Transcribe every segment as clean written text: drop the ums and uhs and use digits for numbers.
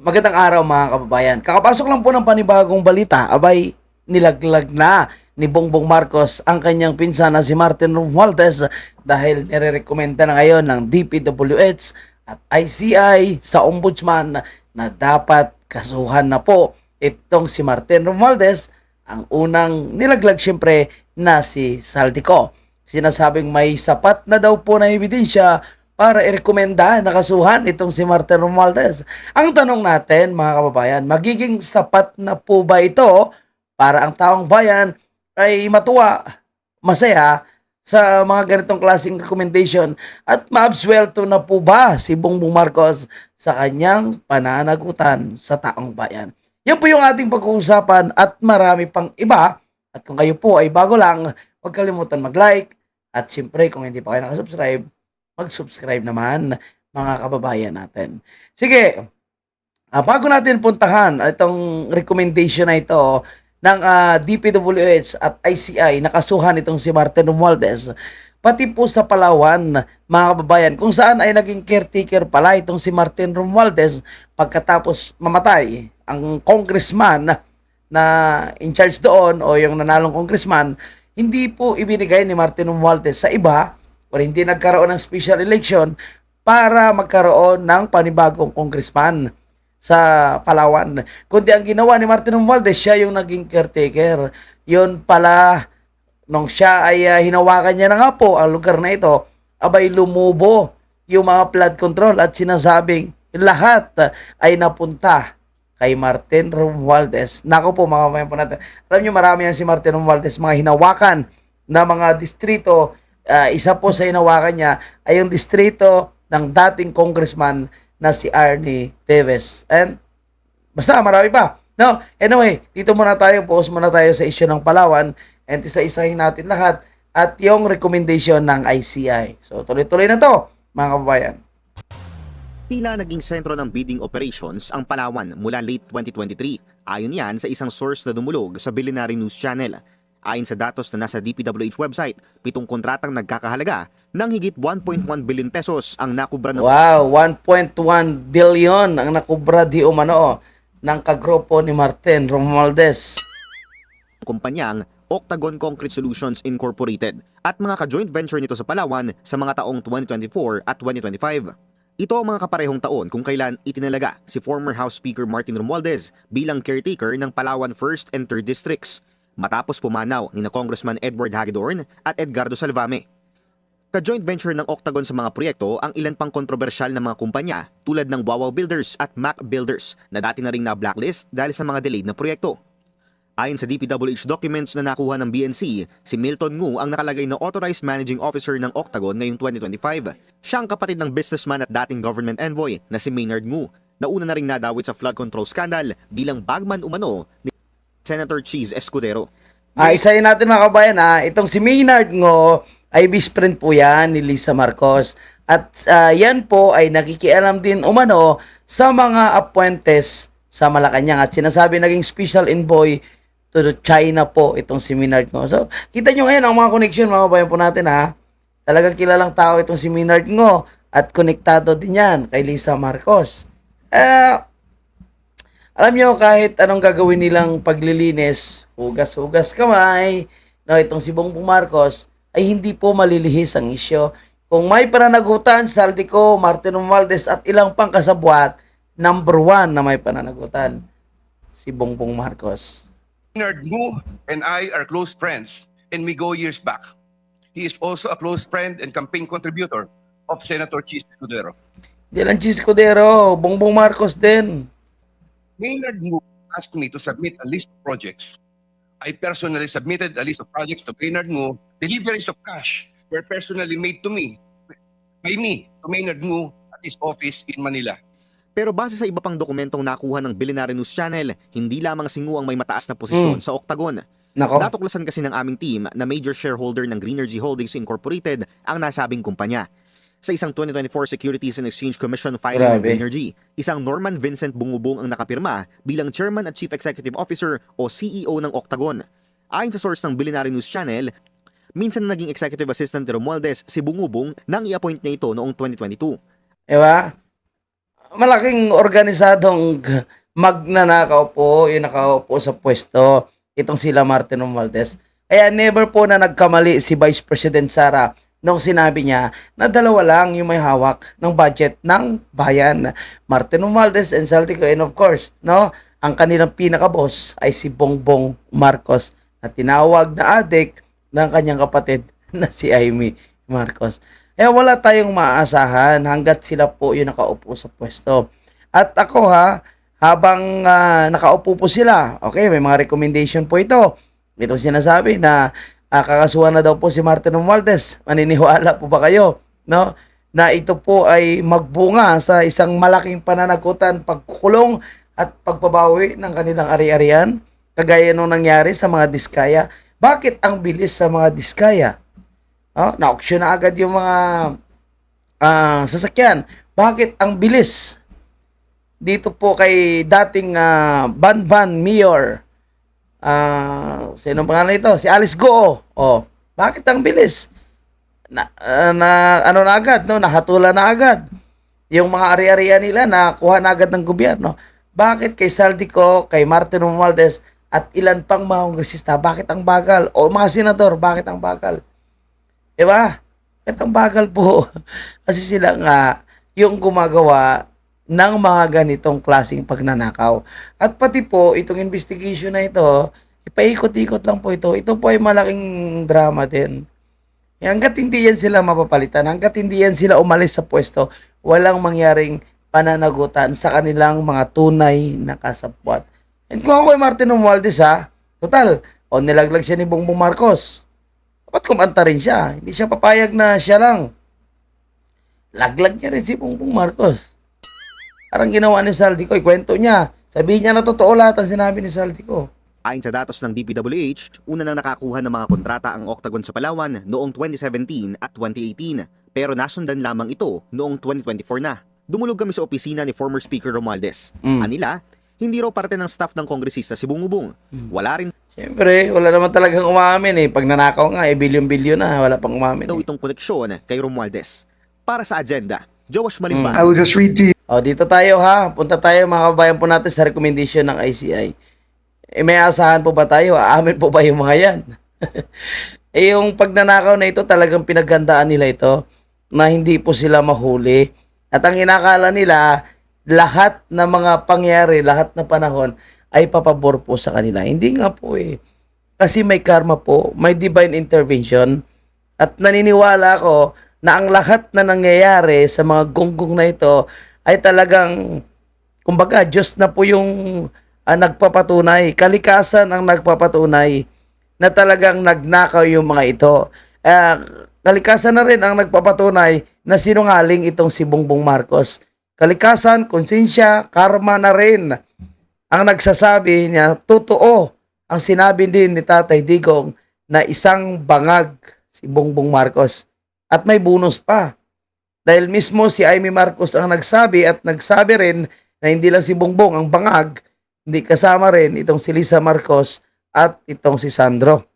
Magandang araw mga kababayan. Kakapasok lang po ng panibagong balita, abay nilaglag na ni Bongbong Marcos ang kanyang pinsan na si Martin Romualdez dahil nirerekomenda na ngayon ng DPWH at ICI sa ombudsman na dapat kasuhan na po itong si Martin Romualdez, ang unang nilaglag siyempre na si Saldico. Sinasabing may sapat na daw po na ebidensya para irekomenda na kasuhan itong si Martin Romualdez. Ang tanong natin mga kababayan, magiging sapat na po ba ito para ang taong bayan ay matuwa, masaya sa mga ganitong klaseng recommendation at maabsuelto na po ba si Bongbong Marcos sa kanyang pananagutan sa taong bayan? Yan po yung ating pag-uusapan at marami pang iba. At kung kayo po ay bago lang, huwag kalimutan mag-like at siyempre kung hindi pa kayo nakasubscribe, mag-subscribe naman mga kababayan natin. Sige, bago natin puntahan itong recommendation na ito ng DPWH at ICI, nakasuhan itong si Martin Romualdez, pati po sa Palawan, mga kababayan, kung saan ay naging caretaker pala itong si Martin Romualdez pagkatapos mamatay ang congressman na in charge doon o yung nanalong congressman, hindi po ibinigay ni Martin Romualdez sa iba o hindi nagkaroon ng special election para magkaroon ng panibagong congressman sa Palawan. Kundi ang ginawa ni Martin Romualdez, siya yung naging caretaker. Yun pala, nung siya ay hinawakan niya na nga po ang lugar na ito, abay lumubo yung mga flood control at sinasabing lahat ay napunta kay Martin Romualdez. Nako po mga kababayan po natin. Alam niyo marami yan si Martin Romualdez, mga hinawakan na mga distrito. Isa po sa hinawakan niya ay yung distrito ng dating congressman na si Arnie Teves. And basta marami pa. No, anyway, dito muna tayo, focus muna tayo sa issue ng Palawan and isa-isahin natin lahat at yung recommendation ng ICI. So tuloy-tuloy na to, mga kababayan. Tila naging sentro ng bidding operations ang Palawan mula late 2023. Ayon yan sa isang source na dumulog sa Billionaire News Channel. Ayon sa datos na nasa DPWH website, 7 kontratang nagkakahalaga ng higit 1.1 billion pesos ang nakubra ng Wow, 1.1 billion ang nakubra di umano ng kagrupo ni Martin Romualdez. kumpanyang Octagon Concrete Solutions Incorporated at mga ka-joint venture nito sa Palawan sa mga taong 2024 at 2025. Ito ang mga kaparehong taon kung kailan itinalaga si former House Speaker Martin Romualdez bilang caretaker ng Palawan 1st and 3rd Districts matapos pumanaw ni na Congressman Edward Hagedorn at Edgardo Salvame. Ka-joint venture ng Octagon sa mga proyekto ang ilan pang kontrobersyal na mga kumpanya tulad ng Wawaw Builders at Mac Builders na dati na ring na-blacklist dahil sa mga delayed na proyekto. Ayon sa DPWH documents na nakuha ng BNC, si Milton Ngu ang nakalagay na Authorized Managing Officer ng Octagon ngayong 2025. Siya ang kapatid ng businessman at dating government envoy na si Maynard Ngu, na una na ring nadawit sa flood control scandal bilang bagman umano ni Senator Cheese Escudero. Isahin natin mga kabayan itong si Maynard Ngo ay best friend po yan ni Lisa Marcos. At yan po ay nakikialam din umano sa mga appointees sa Malacanang at sinasabi naging special envoy to China po itong si Maynard Ngo. So, kita nyo ngayon ang mga connection mga kabayan po natin Talagang kilalang tao itong si Maynard Ngo at konektado din yan kay Lisa Marcos. Alam nyo, kahit anong gagawin nilang paglilinis, hugas-hugas kamay, no, itong si Bongbong Marcos, ay hindi po malilihis ang isyo. Kung may pananagutan, Saldico, Martin Romualdez at ilang pang kasabwat, number 1 na may pananagutan, si Bongbong Marcos. Maynard Ngu and I are close friends and we go years back. He is also a close friend and campaign contributor of Senator Cheese Escudero. Di lang Chis Cudero, Bongbong Marcos din. Maynard Ngu asked me to submit a list of projects. I personally submitted a list of projects to Maynard Ngu. Deliveries of cash were personally made to me, by me, to Maynard Ngu at his office in Manila. Pero base sa iba pang dokumentong nakuha ng Billionaire News Channel, hindi lamang si Ngu ang may mataas na posisyon sa Octagon. Nako. Natuklasan kasi ng aming team na major shareholder ng Greenergy Holdings Incorporated ang nasabing kumpanya. Sa isang 2024 Securities and Exchange Commission filing ng Grabe. Greenergy, isang Norman Vincent Bungubong ang nakapirma bilang Chairman at Chief Executive Officer o CEO ng Octagon. Ayon sa source ng Billionaire News Channel, minsan naging Executive Assistant ni Romualdez si Bungubong nang i-appoint niya ito noong 2022. Diba? malaking organisadong magnanakaw po yung nakaupo sa pwesto, itong sila Martin Romualdez. Kaya never po na nagkamali si Vice President Sara nung sinabi niya na dalawa lang yung may hawak ng budget ng bayan. Martin Romualdez and Saldico, and of course, no, ang kanilang pinaka-boss ay si Bongbong Marcos na tinawag na adik ng kanyang kapatid na si Amy Marcos. Kaya wala tayong maaasahan hanggat sila po yung nakaupo sa pwesto. At ako habang nakaupo po sila, okay, may mga recommendation po ito. Ito sinasabi na kakasuhan na daw po si Martin Romualdez. Maniniwala po ba kayo, no? Na ito po ay magbunga sa isang malaking pananagutan, pagkukulong at pagbabawi ng kanilang ari-arian, kagaya nung nangyari sa mga Diskaya. Bakit ang bilis sa mga Diskaya? Na-auction na agad yung mga sasakyan. Bakit ang bilis? Dito po kay dating Banban Mayor, sino pangalan ito? Si Alice Goo. Bakit ang bilis? Ano na agad, no? Nahatulan na agad. Yung mga ari-arian nila nakuha na agad ng gobyerno. Bakit kay Saldico, kay Martin Romualdez at ilan pang mga kongresista, bakit ang bagal? O mga senador, bakit ang bagal? Diba? Bakit ang bagal po? Kasi sila nga yung gumagawa ng mga ganitong klaseng pagnanakaw. At pati po, itong investigation na ito, ipaikot-ikot lang po ito. Ito po ay malaking drama din. Hanggat hindi yan sila mapapalitan, hanggat hindi yan sila umalis sa pwesto, walang mangyaring pananagutan sa kanilang mga tunay na kasabwat. And kung ako ay Martin Romualdez total, nilaglag siya ni Bongbong Marcos. Dapat kumanta rin siya. Hindi siya papayag na siya lang. Laglag niya rin si Bongbong Marcos. Parang ginawa ni Saldico, kwento niya. Sabihin niya na totoo lahat ang sinabi ni Saldico. Ayon sa datos ng DPWH, una nang nakakuha ng mga kontrata ang Octagon sa Palawan noong 2017 at 2018, pero nasundan lamang ito noong 2024 na. Dumulog kami sa opisina ni former Speaker Romualdez. Anila, hindi raw parte ng staff ng kongresista si Bungubong. Wala rin Siyempre, wala naman talagang umamin Pag nanakaw nga, bilyon-bilyon na, wala pang umamin daw itong koneksyon kay Romualdez. Para sa agenda, Joash Malimban. I will just read to you. Dito tayo punta tayo mga kabayan po natin sa recommendation ng ICI. May asahan po ba tayo? Aamin po ba yung mga yan? Yung pagnanakaw na ito, talagang pinaghandaan nila ito na hindi po sila mahuli. At ang inakala nila, lahat na mga pangyari, lahat na panahon, ay papabor po sa kanila. Hindi nga po Kasi may karma po, may divine intervention. At naniniwala ako na ang lahat na nangyayari sa mga gunggong na ito ay talagang, kumbaga, Diyos na po yung nagpapatunay. Kalikasan ang nagpapatunay na talagang nagnakaw yung mga ito. Kalikasan na rin ang nagpapatunay na sinungaling itong si Bongbong Marcos. Kalikasan, konsensya, karma na rin ang nagsasabi niya, totoo ang sinabi din ni Tatay Digong na isang bangag si Bongbong Marcos. At may bonus pa. Dahil mismo si Amy Marcos ang nagsabi at nagsabi rin na hindi lang si Bongbong ang bangag, hindi kasama rin itong si Lisa Marcos at itong si Sandro.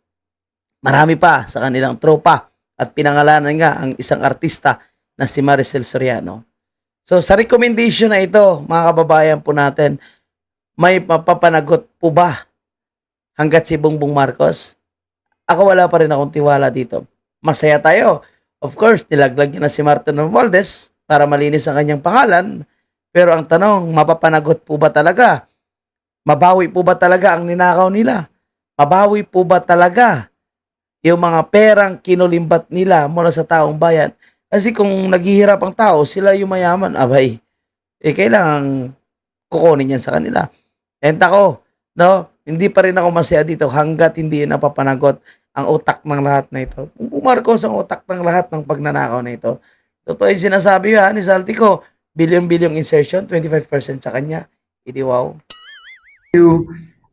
Marami pa sa kanilang tropa at pinangalanan nga ang isang artista na si Maricel Soriano. So sa recommendation na ito, mga kababayan po natin, may mapapanagot po ba hanggat si Bongbong Marcos? Ako wala pa rin akong tiwala dito. Masaya tayo. Of course, nilaglag niya na si Martin Romualdez para malinis ang kanyang pangalan. Pero ang tanong, mapapanagot po ba talaga? Mabawi po ba talaga ang ninakaw nila? Mabawi po ba talaga yung mga perang kinulimbat nila mula sa taong bayan? Kasi kung naghihirap ang tao, sila yung mayaman, abay, kailangan kukunin yan sa kanila. And ako, no, hindi pa rin ako masaya dito hanggat hindi napapanagot ang utak ng lahat na ito. Marcos ang utak ng lahat ng pagnanakaw na ito. Totoo yung sinasabi ni Saldico, billion-billion insertion, 25% sa kanya. Idi wow.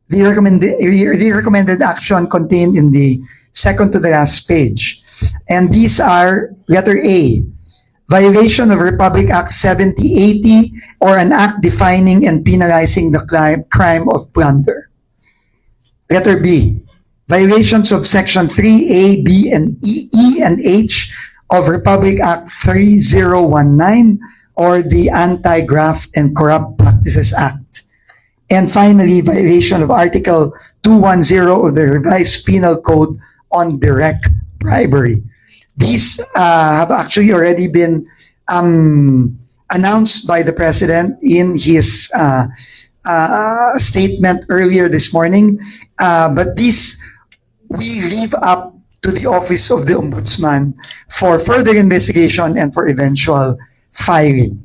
The recommended action contained in the second to the last page. And these are letter A, violation of Republic Act 7080 or an act defining and penalizing the crime of plunder. Letter B, violations of Section 3A, B, and E and H of Republic Act 3019 or the Anti-Graft and Corrupt Practices Act. And finally, violation of Article 210 of the Revised Penal Code on direct bribery. These have actually already been announced by the President in his statement earlier this morning. But these we leave up to the Office of the Ombudsman for further investigation and for eventual filing.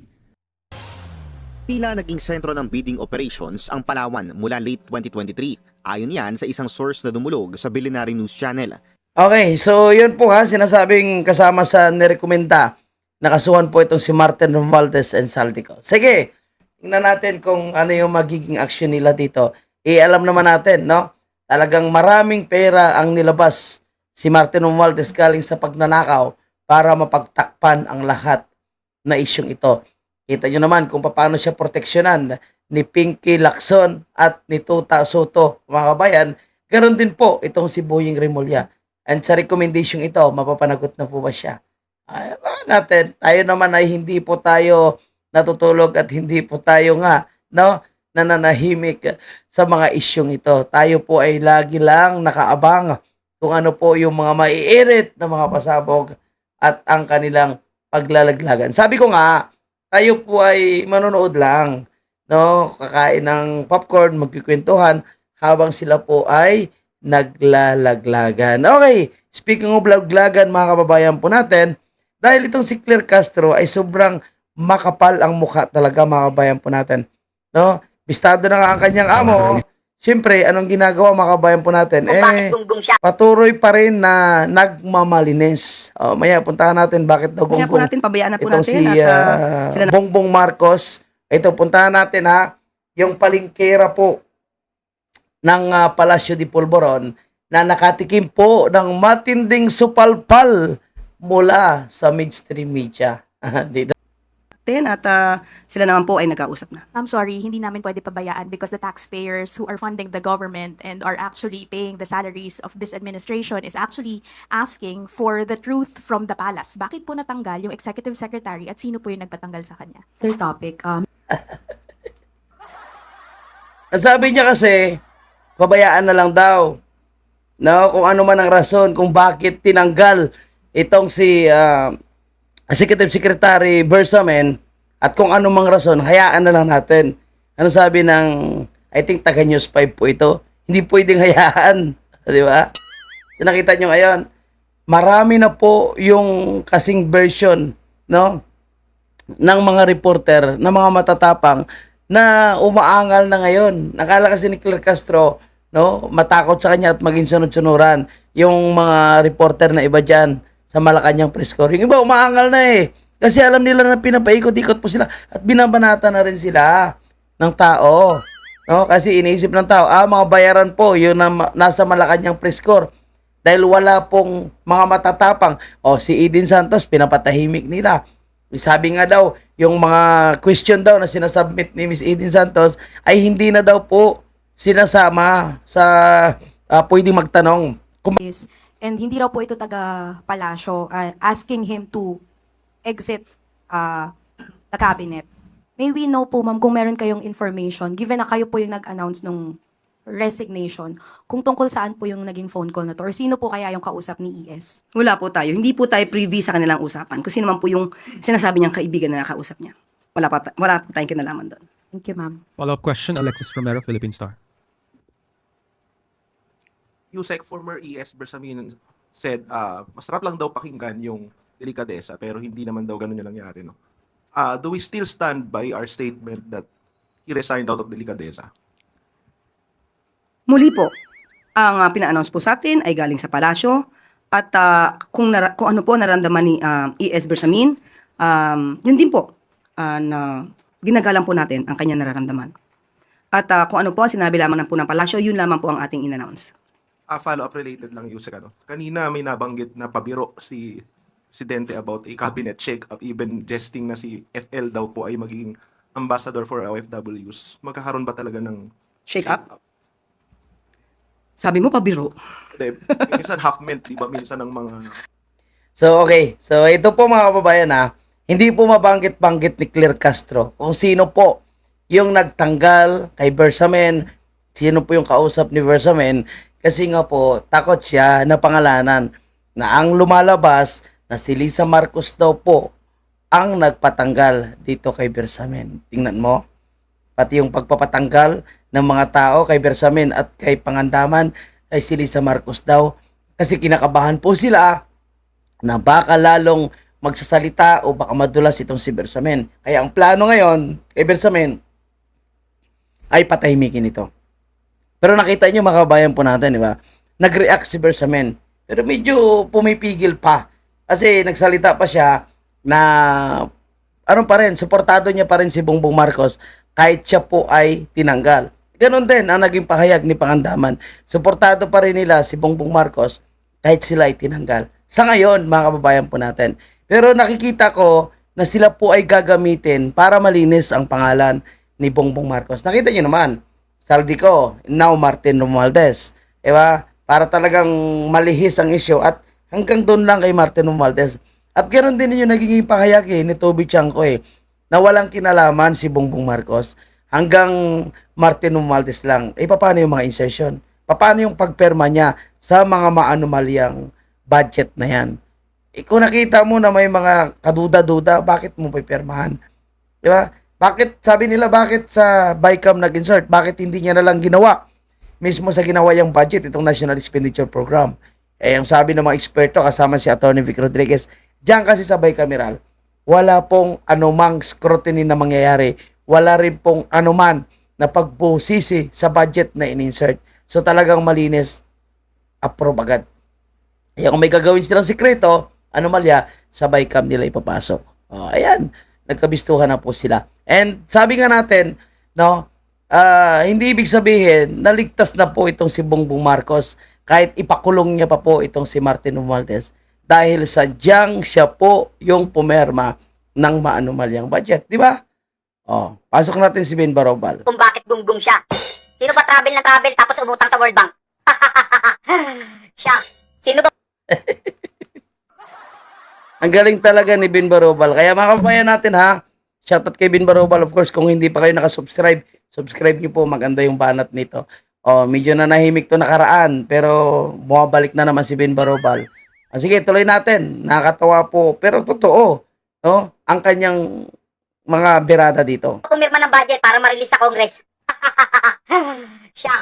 Tila naging sentro ng bidding operations ang Palawan mula late 2023. Ayon yan sa isang source na dumulog sa Billionaire News Channel. Okay, so yun po ha, sinasabing kasama sa nirekomenda, nakasuhan po itong si Martin Romualdez and Saldico. Sige, tingnan natin kung ano yung magiging action nila dito. Alam naman natin, no? Talagang maraming pera ang nilabas si Martin Romualdez galing sa pagnanakaw para mapagtakpan ang lahat na isyong ito. Kita nyo naman kung paano siya proteksyonan ni Pinky Lacson at ni Tuta Soto, mga kabayan. Ganon din po itong si Boying Remulla. And sa recommendation ito, mapapanagot na po ba siya? Natin, tayo naman ay hindi po tayo natutulog at hindi po tayo nga, no, nananahimik sa mga isyong ito. Tayo po ay lagi lang nakaabang kung ano po yung mga maiirit na mga pasabog at ang kanilang paglalaglagan. Sabi ko nga, tayo po ay manonood lang, no? Kakain ng popcorn, magkikwentuhan habang sila po ay naglalaglagan. Okay, speaking of laglagan, mga kababayan po natin, dahil itong si Claire Castro ay sobrang makapal ang mukha talaga, mga kababayan po natin, no? Bistado na nga ang kanyang amo. Siyempre, anong ginagawa, mga kababayan po natin? Patuloy pa rin na nagmamalinis. Maya, puntahan natin bakit daw Kaya po gonggong natin, pabayaan na po itong natin. si Sila na, Bongbong Marcos. Ito, puntahan natin ha, yung palingkera po ng Palacio de Polvoron na nakatikim po ng matinding supalpal mula sa mainstream media. Dito. at sila naman po ay nag-kausap na. I'm sorry, hindi namin pwede pabayaan because the taxpayers who are funding the government and are actually paying the salaries of this administration is actually asking for the truth from the palace. Bakit po natanggal yung executive secretary at sino po yung nagpatanggal sa kanya? Third topic, Ang sabi niya kasi, pabayaan na lang daw. No, kung ano man ang rason kung bakit tinanggal itong si Executive Secretary Bersamin at kung ano mang rason, hayaan na lang natin. Ano sabi ng, I think taga News 5 po ito, hindi pwedeng hayaan. Di ba? So, nakita nyo ngayon, marami na po yung kasing version, no, ng mga reporter, ng mga matatapang na umaangal na ngayon. Nakala kasi ni Claire Castro, no, matakot sa kanya at maging sunod-sunuran yung mga reporter na iba dyan sa Malacanang press corps. Yung iba umaangal na eh. Kasi alam nila na pinapaikot-ikot po sila at binabanata na rin sila ng tao. No? Kasi iniisip ng tao, mga bayaran po yung nasa Malacanang press corps. Dahil wala pong mga matatapang. Si Eden Santos, pinapatahimik nila. Sabi nga daw, yung mga question daw na sinasubmit ni Miss Eden Santos ay hindi na daw po sinasama sa pwedeng magtanong. and hindi raw po ito taga palasyo, asking him to exit the cabinet. May we know po, ma'am, kung meron kayong information, given na kayo po yung nag-announce nung resignation, kung tungkol saan po yung naging phone call na to, or sino po kaya yung kausap ni ES? Wala po tayo. Hindi po tayo privy sa kanilang usapan. Kung sino man po yung sinasabi niyang kaibigan na nakausap niya. Wala po tayong kinalaman doon. Thank you, ma'am. Follow-up question, Alexis Romero, Philippine Star. Yusek, former ES Bersamin said, masarap lang daw pakinggan yung delikadesa, pero hindi naman daw ganun yung nangyari, no? Do we still stand by our statement that he resigned out of delikadesa? Muli po, ang pina-announce po sa atin ay galing sa palasyo at kung ano po naramdaman ni ES Bersamin, yun din po na ginagalang po natin ang kanyang nararamdaman. At kung ano po ang sinabi lamang po ng palasyo, yun lamang po ang ating in-announce. Follow-up related lang, Yusek, ano? Kanina may nabanggit na pabiro si Presidente about a cabinet shake-up, even jesting na si FL daw po ay magiging ambassador for OFWs. Magkakaroon ba talaga ng Shake up? Sabi mo pabiro. Hindi, minsan half-meant, di ba? Minsan ng mga... So, okay. So, ito po mga kababayan hindi po mabanggit-banggit ni Claire Castro kung sino po yung nagtanggal kay Bersamin, sino po yung kausap ni Bersamin, kasi nga po, takot siya na pangalanan na ang lumalabas na si Lisa Marcos daw po ang nagpatanggal dito kay Bersamin. Tingnan mo, pati yung pagpapatanggal ng mga tao kay Bersamin at kay Pangandaman ay si Lisa Marcos daw. Kasi kinakabahan po sila na baka lalong magsasalita o baka madulas itong si Bersamin. Kaya ang plano ngayon kay Bersamin ay patahimikin ito. Pero nakita niyo mga kabayan po natin, di ba? Nag-react si Bersamin. Pero medyo pumipigil pa. Kasi nagsalita pa siya na ano pa rin, suportado niya pa rin si Bongbong Marcos kahit siya po ay tinanggal. Ganon din ang naging pahayag ni Pangandaman. Suportado pa rin nila si Bongbong Marcos kahit sila ay tinanggal. Sa ngayon, mga kababayan po natin. Pero nakikita ko na sila po ay gagamitin para malinis ang pangalan ni Bongbong Marcos. Nakita niyo naman, Saldico, now Martin Romualdez. Diba? Para talagang malihis ang issue at hanggang doon lang kay Martin Romualdez. At ganoon din yung naging pahayag ni Toby Chanco na walang kinalaman si Bongbong Marcos hanggang Martin Romualdez lang. Paano yung mga insertion? Paano yung pagperma niya sa mga maanumalyang budget na yan? Kung nakita mo na may mga kaduda-duda, bakit mo pipirmahan? Diba? Bakit, sabi nila, bakit sa BICAM nag-insert? Bakit hindi niya nalang ginawa? Mismo sa ginawa yung budget, itong National Expenditure Program. Ang sabi ng mga eksperto, kasama si Atty. Vic Rodriguez, diyan kasi sa bicameral, wala pong anumang scrutiny na mangyayari. Wala rin pong anuman na pagbusisi sa budget na in-insert. So talagang malinis, approve agad. Kaya kung may gagawin silang sikreto, anomalya, sa BICAM nila ipapasok. Ayan, nagkabistuhan na po sila. And sabi nga natin, no, hindi ibig sabihin naligtas na po itong si Bongbong Marcos kahit ipakulong niya pa po itong si Martin Romualdez dahil sadyang siya po yung pumerma ng maanumalyang budget, di ba? Pasok natin si Ben Barobal. Kung bakit gunggong siya. Sino ba travel na travel tapos umutang sa World Bank? Siya. Sino ba? Ang galing talaga ni Ben Barobal. Kaya mga kabayan natin ha, shoutout kay Ben Barobal. Of course, kung hindi pa kayo nakasubscribe, subscribe niyo po. Maganda yung banat nito. Medyo na nahimik to nakaraan, pero bumabalik na naman si Ben Barobal. Sige, tuloy natin. Nakakatawa po, pero totoo, no? Ang kanyang mga birada dito. Pumirma ng budget para ma-release sa Congress? Siya.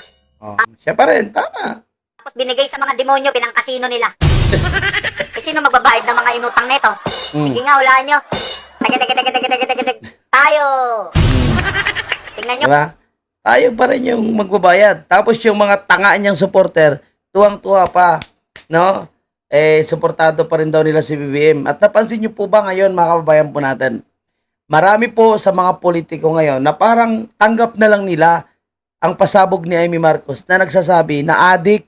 Siya pa rin, tama. Tapos binigay sa mga demonyo, pinangkasino nila. Sino magbabayad ng mga inutang neto? Sige nga, hulaan nyo. Tayo. Tingnan nyo. Diba? Tayo pa rin yung magbabayad. Tapos yung mga tanga niyang supporter, tuwang-tuwa pa, no? Suportado pa rin daw nila si BBM. At napansin niyo po ba ngayon, mga kababayan po natin, marami po sa mga politiko ngayon na parang tanggap na lang nila ang pasabog ni Amy Marcos na nagsasabi na adik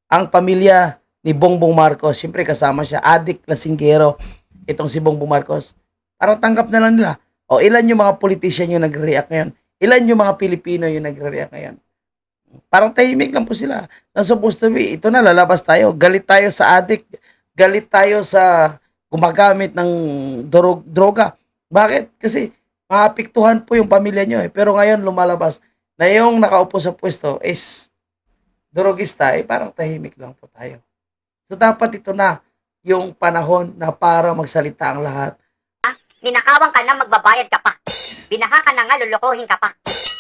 ang pamilya ni Bongbong Marcos. Siyempre kasama siya, adik na singgero itong si Bongbong Marcos. Parang tanggap na lang nila. Ilan yung mga politician yung nagre-react ngayon? Ilan yung mga Pilipino yung nagre-react ngayon? Parang tahimik lang po sila. Na supposed to be, ito na, lalabas tayo. Galit tayo sa adik. Galit tayo sa gumagamit ng droga. Bakit? Kasi maapektuhan po yung pamilya nyo. Pero ngayon lumalabas na yung nakaupo sa pwesto is drogista. Parang tahimik lang po tayo. So dapat ito na yung panahon na para magsalita ang lahat. Ninakawang ka na, magbabayad ka pa. Binaha ka na nga, lulukohin ka pa.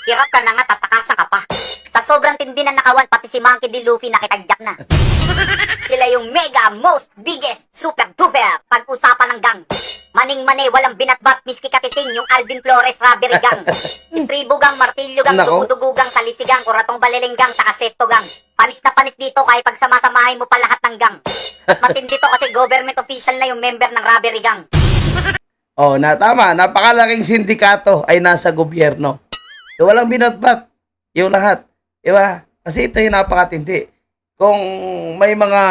Hirap ka na nga, tatakasan ka pa. Sa sobrang tindi na nakawan, pati si Monkey D. Luffy nakitagyak na. Sila yung mega, most, biggest, super duper pag-usapan ng gang. Maning-mane, walang binatbat, miski katiting, yung Alvin Flores Robbery Gang. Istribo gang, martilyo gang, dugudugu gang, salisigang, kuratong baliling gang, saka sesto gang. Panis na panis dito kahit pagsamasamahin mo pa lahat ng gang. Mas matindi to kasi government official na yung member ng Robbery Gang. Tama. Napakalaking sindikato ay nasa gobyerno. So, walang binatbat. Yung lahat. Diba? Kasi ito yung napakatindi. Kung may mga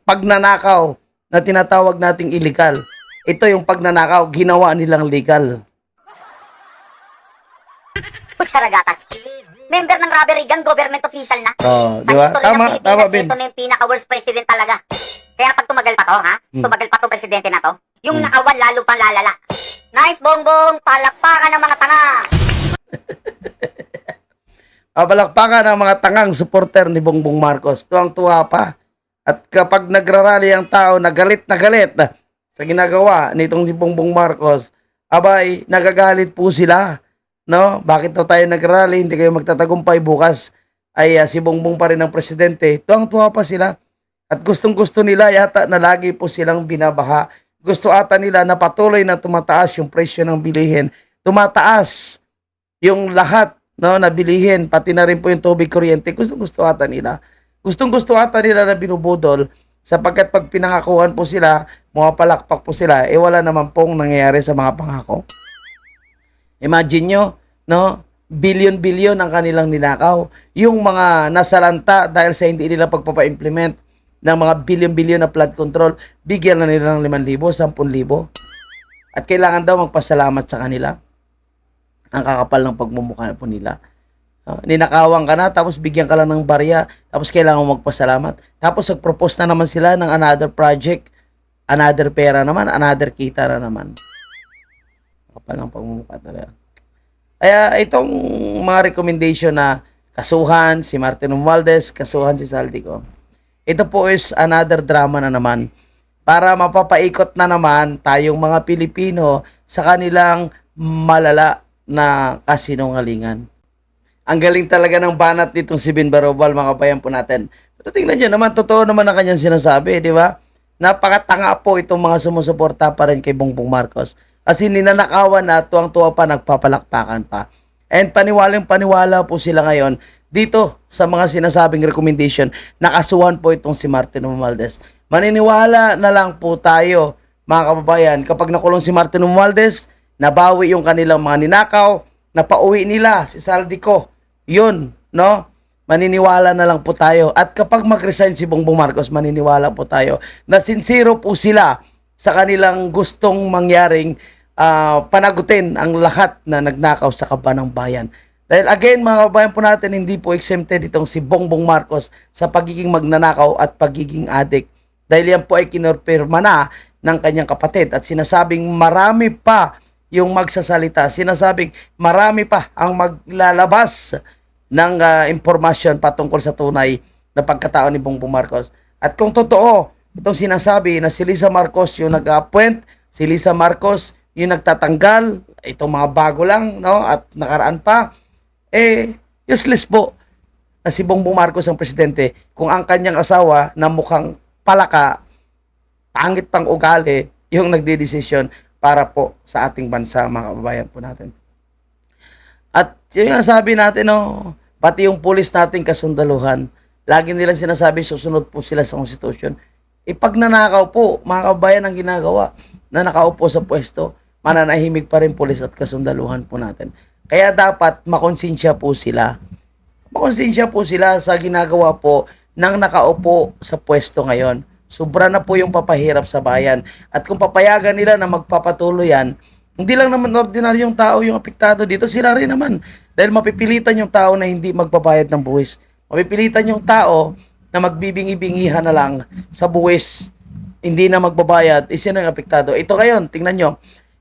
pagnanakaw na tinatawag nating illegal, ito yung pagnanakaw, ginawa nilang legal. Putsaragatas. Member ng Robbery Gang, government official na. Diba? Sa history ng Tama, Pilipinas, Ben. ito na yung pinaka-worst president talaga. Kaya pag tumagal pa to, Tumagal pa to presidente na to, yung nakawan lalo pang lalala. Nice, Bongbong! Palakpakan ng mga tanga! Palakpakan ang mga tangang supporter ni Bongbong Marcos. Tuwang-tuwa pa. At kapag nagrarally ang tao na galit sa ginagawa nitong si Bongbong Marcos, abay, nagagalit po sila. No? Bakit daw tayo nagrarally? Hindi kayo magtatagumpay bukas ay si Bongbong pa rin ang presidente. Tuwang-tuwa pa sila. At gustong-gusto nila yata na lagi po silang binabaha. Gusto ata nila na patuloy na tumataas yung presyo ng bilihin. Tumataas yung lahat, no, na bilihin, pati na rin po yung tubig, kuryente. Gusto ata nila. Gusto ata nila na binubudol sapagkat pag pinangakuhan po sila, pumapalakpak po sila, wala naman pong nangyayari sa mga pangako. Imagine nyo, no, billion-billion ang kanilang ninakaw. Yung mga nasalanta dahil sa hindi nila pagpapa-implement ng mga billion-billion na flood control, bigyan na nila ng 5,000, 10,000. At kailangan daw magpasalamat sa kanila. Ang kakapal ng pagmumukha po nila. Ninakawan ka na, tapos bigyan ka lang ng barya, tapos kailangan mo magpasalamat. Tapos nag-propose na naman sila ng another project, another pera naman, another kita na naman. Kakapal ng pagmumukha nila. Kaya itong mga recommendation na kasuhan si Martin Romualdez, kasuhan si Saldico, ito po is another drama na naman para mapapaikot na naman tayong mga Pilipino sa kanilang malala na kasinungalingan. Ang galing talaga ng banat nitong si Bin Barobal, mga kabayan po natin. Pero tingnan nyo naman, totoo naman ang kanyang sinasabi, di ba? Napakatanga po itong mga sumusuporta pa rin kay Bongbong Marcos. Kasi ninanakawan na, tuwang-tuwa pa, nagpapalakpakan pa. And paniwalang-paniwala po sila ngayon dito sa mga sinasabing recommendation, nakasuhan po itong si Martin Romualdez. Maniniwala na lang po tayo, mga kababayan, kapag nakulong si Martin Romualdez, nabawi yung kanilang mga ninakaw, napauwi nila si Saldico. Yun, no? Maniniwala na lang po tayo. At kapag mag-resign si Bongbong Marcos, maniniwala po tayo na sincero po sila sa kanilang gustong mangyaring panagutin ang lahat na nagnakaw sa kaban ng bayan. Dahil again, mga kabayan po natin, hindi po exempted itong si Bongbong Marcos sa pagiging magnanakaw at pagiging adik. Dahil yan po ay kinurpirma na ng kanyang kapatid at sinasabing marami pa yung magsasalita. Sinasabing marami pa ang maglalabas ng impormasyon patungkol sa tunay na pagkatao ni Bongbong Marcos. At kung totoo, itong sinasabi na si Lisa Marcos yung nag-appoint, si Lisa Marcos yung nagtatanggal, itong mga bago lang, no, at nakaraan pa, useless po na si Bongbong Marcos ang presidente kung ang kanyang asawa na mukhang palaka, pangit pang ugali, yung nagdedesisyon para po sa ating bansa, mga kababayan po natin. At yun nga sabi natin, no, pati yung pulis natin kasundaluhan, lagi nila sinasabi susunod po sila sa konstitusyon. Pag nanakaw po, mga kababayan ang ginagawa, na nakaupo sa pwesto, mananahimik pa rin pulis at kasundaluhan po natin. Kaya dapat makonsensya po sila. Makonsensya po sila sa ginagawa po ng nakaupo sa pwesto ngayon. Sobra na po yung papahirap sa bayan. At kung papayagan nila na magpapatuloy yan, hindi lang naman ordinaryong tao yung apektado dito, sila rin naman. Dahil mapipilitan yung tao na hindi magbabayad ng buwis. Mapipilitan yung tao na magbibingi-bingihan na lang sa buwis, hindi na magbabayad, sino yung apektado? Ito ngayon, tingnan nyo,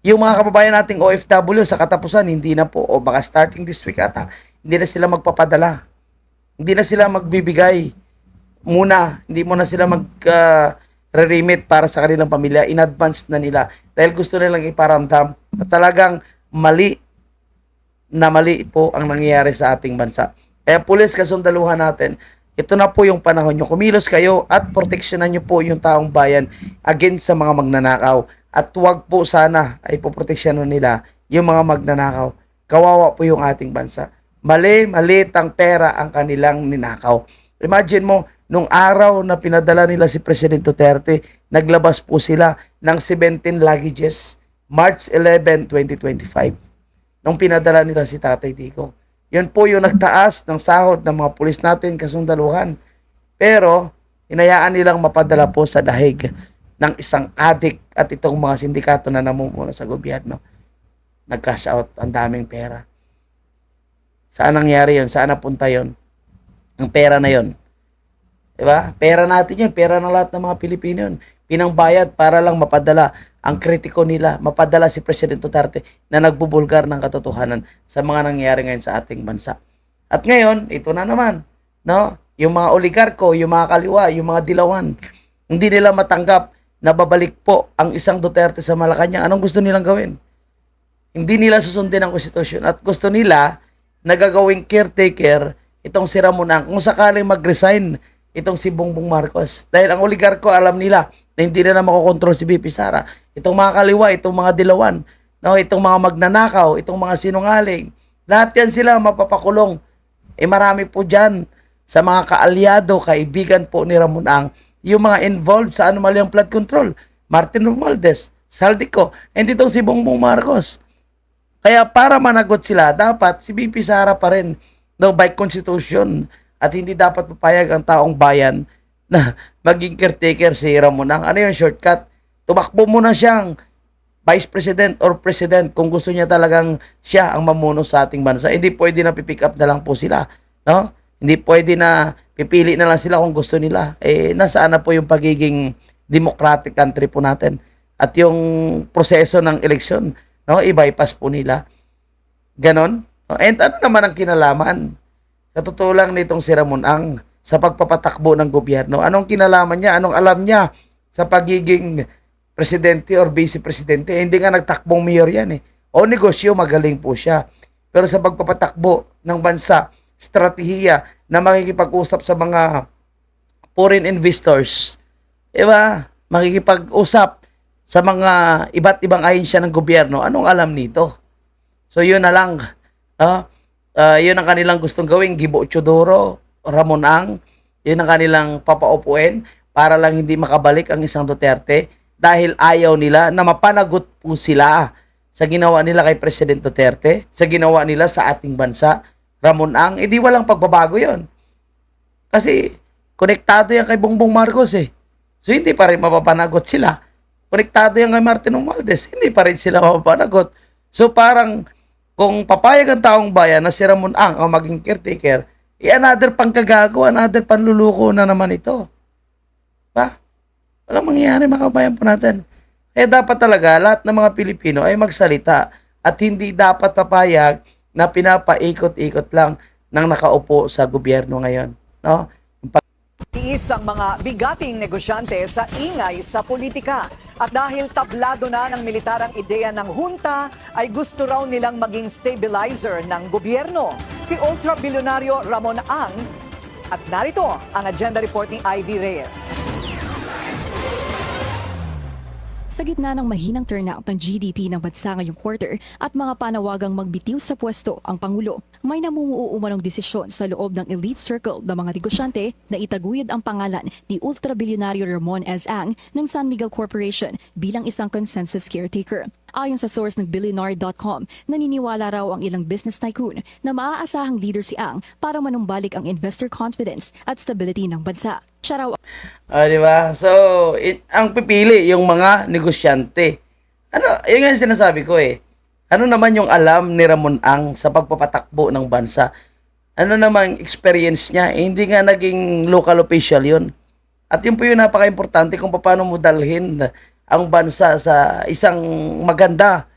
yung mga kababayan nating OFW sa katapusan, hindi na po, o baka starting this week ata, hindi na sila magpapadala. Hindi na sila magbibigay muna, hindi muna sila mag-remit para sa kanilang pamilya, in advance na nila. Dahil gusto nilang iparamdam na talagang mali po ang nangyayari sa ating bansa. Kaya pulis, kasundaluhan natin, ito na po yung panahon nyo. Kumilos kayo at proteksyonan nyo po yung taong bayan against sa mga magnanakaw. At huwag po sana ay poproteksyonan nila yung mga magnanakaw. Kawawa po yung ating bansa. Maliit ang pera ang kanilang ninakaw. Imagine mo, nung araw na pinadala nila si President Duterte, naglabas po sila ng 17 luggages, March 11, 2025. Nung pinadala nila si Tatay Dico. Yun po yung nagtaas ng sahod ng mga pulis natin, kasundaluhan. Pero, hinayaan nilang mapadala po sa dahig ng isang adik at itong mga sindikato na namumuno sa gobyerno. Nag-cash out, ang daming pera. Saan nangyari yun? Saan napunta yun? Ang pera na yun. Diba? Pera natin yun. Pera ng lahat ng mga Pilipino yun. Pinangbayad para lang mapadala ang kritiko nila, mapadala si President Duterte na nagbubulgar ng katotohanan sa mga nangyayari ngayon sa ating bansa. At ngayon, ito na naman, no? Yung mga oligarko, yung mga kaliwa, yung mga dilawan, hindi nila matanggap na babalik po ang isang Duterte sa Malacanang. Anong gusto nilang gawin? Hindi nila susundin ang konstitusyon at gusto nila na gagawing caretaker itong si Ramonang kung sakaling mag-resign itong si Bongbong Marcos. Dahil ang oligarko alam nila na hindi na makokontrol si BP Sara. Itong mga kaliwa, itong mga dilawan, no, itong mga magnanakaw, itong mga sinungaling, lahat yan sila mapapakulong. Marami po dyan sa mga kaalyado, kaibigan po ni Ramonang, yung mga involved sa anomalyang flood control. Martin Romualdez, Saldico, and itong si Bongbong Marcos. Kaya para managot sila, dapat si BP Sara pa rin, no, by constitution, at hindi dapat papayag ang taong bayan na maging caretaker si Ramonang. Ano yung shortcut? Tumakbo muna siyang vice president or president kung gusto niya talagang siya ang mamuno sa ating bansa. Hindi pwede na pipick up na lang po sila, no? Hindi pwede na pipili na lang sila kung gusto nila. Nasaan na po yung pagiging democratic country po natin at yung proseso ng eleksyon, no? I-bypass po nila. Ganon. And ano naman ang kinalaman? Sa totoo lang nitong si Ramonang sa pagpapatakbo ng gobyerno. Anong kinalaman niya? Anong alam niya sa pagiging presidente or vice-presidente? Hindi nga nagtakbong mayor yan eh. O negosyo, magaling po siya. Pero sa pagpapatakbo ng bansa, strategiya na makikipag-usap sa mga foreign investors, diba? Makikipag-usap sa mga iba't ibang ahensya ng gobyerno. Anong alam nito? So yun na lang. Yun ang kanilang gustong gawin. Gibo Chodoro, Ramonang, yun ang kanilang papaupuin para lang hindi makabalik ang isang Duterte dahil ayaw nila na mapanagot po sila sa ginawa nila kay President Duterte, sa ginawa nila sa ating bansa. Ramonang, di walang pagbabago yon. Kasi konektado yan kay Bongbong Marcos eh. So hindi pa rin mapapanagot sila. Konektado yan kay Martin Romualdez, hindi pa rin sila mapapanagot. So parang kung papayag ang taong bayan na si Ramonang ang maging caretaker, another pangkagago, another panluluko na naman ito. Ba? Walang mangyayari mga kabayan po natin. Kaya dapat talaga lahat ng mga Pilipino ay magsalita at hindi dapat papayag na pinapaikot-ikot lang ng nakaupo sa gobyerno ngayon. No? Tiis ang mga bigating negosyante sa ingay sa politika. At dahil tablado na ng militar ang ideya ng junta, ay gusto raw nilang maging stabilizer ng gobyerno. Si ultra-bilyonaryo Ramon Ang. At narito ang agenda report ni Ivy Reyes. Sa gitna ng mahinang turnout ng GDP ng bansa ngayong quarter at mga panawagang magbitiw sa pwesto ang Pangulo, may namumuo umanong desisyon sa loob ng elite circle ng mga negosyante na itaguyod ang pangalan ni ultra-bilyonaryo Ramon S. Ang ng San Miguel Corporation bilang isang consensus caretaker. Ayon sa source ng Billionaire.com, naniniwala raw ang ilang business tycoon na maaasahang leader si Ang para manumbalik ang investor confidence at stability ng bansa. Siya raw Di ba? So, ang pipili yung mga negosyante. Yun nga yung sinasabi ko eh. Ano naman yung alam ni Ramon Ang sa pagpapatakbo ng bansa? Ano naman experience niya? Hindi nga naging local official yun. At yun po yung napaka-importante kung paano mo dalhin ang bansa sa isang maganda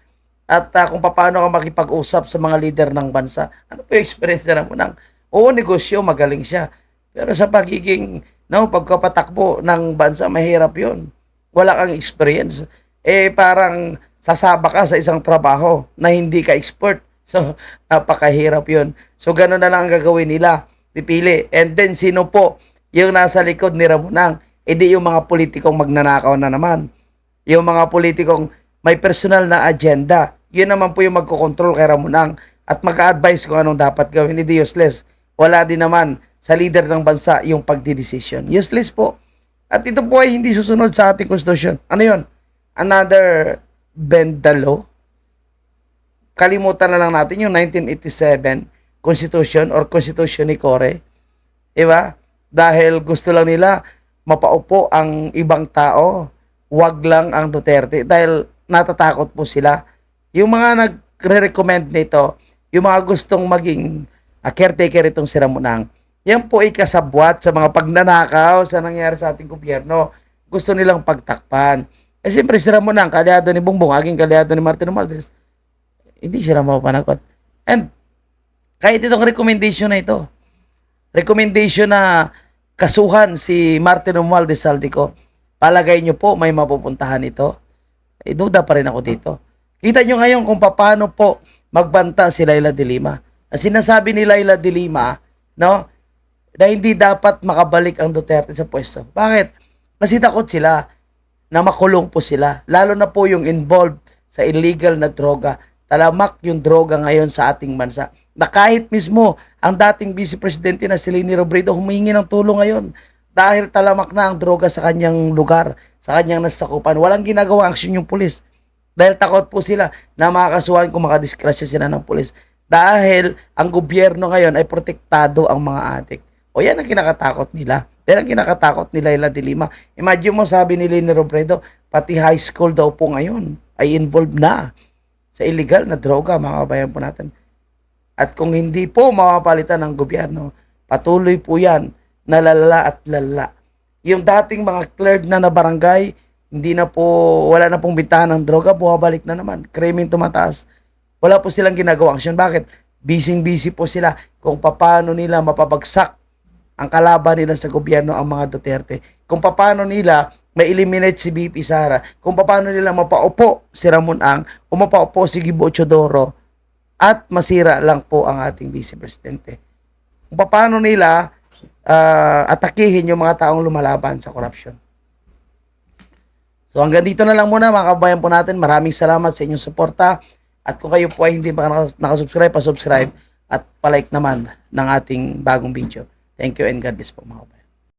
at kung paano ka makipag-usap sa mga leader ng bansa. Ano po yung experience ni Ramon Ang? Oo, negosyo, magaling siya. Pero sa pagiging pagpapatakbo ng bansa, mahirap yun. Wala kang experience. Parang sasaba ka sa isang trabaho na hindi ka expert. So, napakahirap yun. So, gano'n na lang ang gagawin nila. Pipili. And then, sino po yung nasa likod ni Ramon Ang? Di yung mga politikong magnanakaw na naman. Yung mga politikong may personal na agenda. Yun naman po yung magkocontrol kay Ramon Ang at mag-advise kung anong dapat gawin. Hindi useless. Wala din naman sa leader ng bansa yung pagdidesisyon. Useless po. At ito po ay hindi susunod sa ating konstitusyon. Ano yun? Another bend the law. Kalimutan na lang natin yung 1987 Constitution or Constitution ni Core. Diba? Dahil gusto lang nila mapaupo ang ibang tao. Wag lang ang Duterte. Dahil natatakot po sila. Yung mga nagre-recommend nito, yung mga gustong maging caretaker itong si Ramon Ang, yan po ay kasabwat sa mga pagnanakaw sa nangyari sa ating gobyerno. Gusto nilang pagtakpan. Eh siyempre si Ramon ang kalyado ni Bongbong, aging kalyado ni Martin Romualdez. Hindi sila mapapanakot. And kahit itong recommendation na ito, recommendation na kasuhan si Martin Romualdez Saldico, palagay nyo po may mapupuntahan ito? Eh, duda pa rin ako dito. Kita nyo ngayon kung paano po magbanta si Laila de Lima. Ang sinasabi ni Laila de Lima, no, na hindi dapat makabalik ang Duterte sa pwesto. Bakit? Kasi takot sila na makulong po sila. Lalo na po yung involved sa illegal na droga. Talamak yung droga ngayon sa ating bansa. Na kahit mismo ang dating Vice Presidente na si Leni Robredo humingi ng tulong ngayon dahil talamak na ang droga sa kanyang lugar, sa kanyang nasakupan. Walang ginagawa aksyon yung pulis. Dahil takot po sila na makakasuhan kung makadiskrasya sila ng pulis. Dahil ang gobyerno ngayon ay protektado ang mga adik. O yan ang kinakatakot nila. Yan ang kinakatakot ni Laila de Lima. Imagine mo, sabi ni Leni Robredo, pati high school daw po ngayon ay involved na sa illegal na droga, mga kabayan po natin. At kung hindi po mapapalitan ng gobyerno, patuloy po yan na lalala at lalala. Yung dating mga cleared na barangay, hindi na po, wala na pong bintahan ng droga, bumabalik na naman. Krimen tumataas. Wala po silang ginagawang aksyon. Bakit? Busy po sila kung paano nila mapabagsak ang kalaban nila sa gobyerno ang mga Duterte. Kung paano nila ma-eliminate si BP Sara. Kung paano nila mapaupo si Ramon Ang o mapaupo si Gibo Chodoro at masira lang po ang ating Vice Presidente. Kung paano nila atakihin yung mga taong lumalaban sa korupsyon. So hanggang dito na lang muna mga kabayan po natin. Maraming salamat sa inyong suporta. At kung kayo po ay hindi pa nakasubscribe, pa-subscribe at palike naman ng ating bagong video. Thank you and God bless po mga kabayan.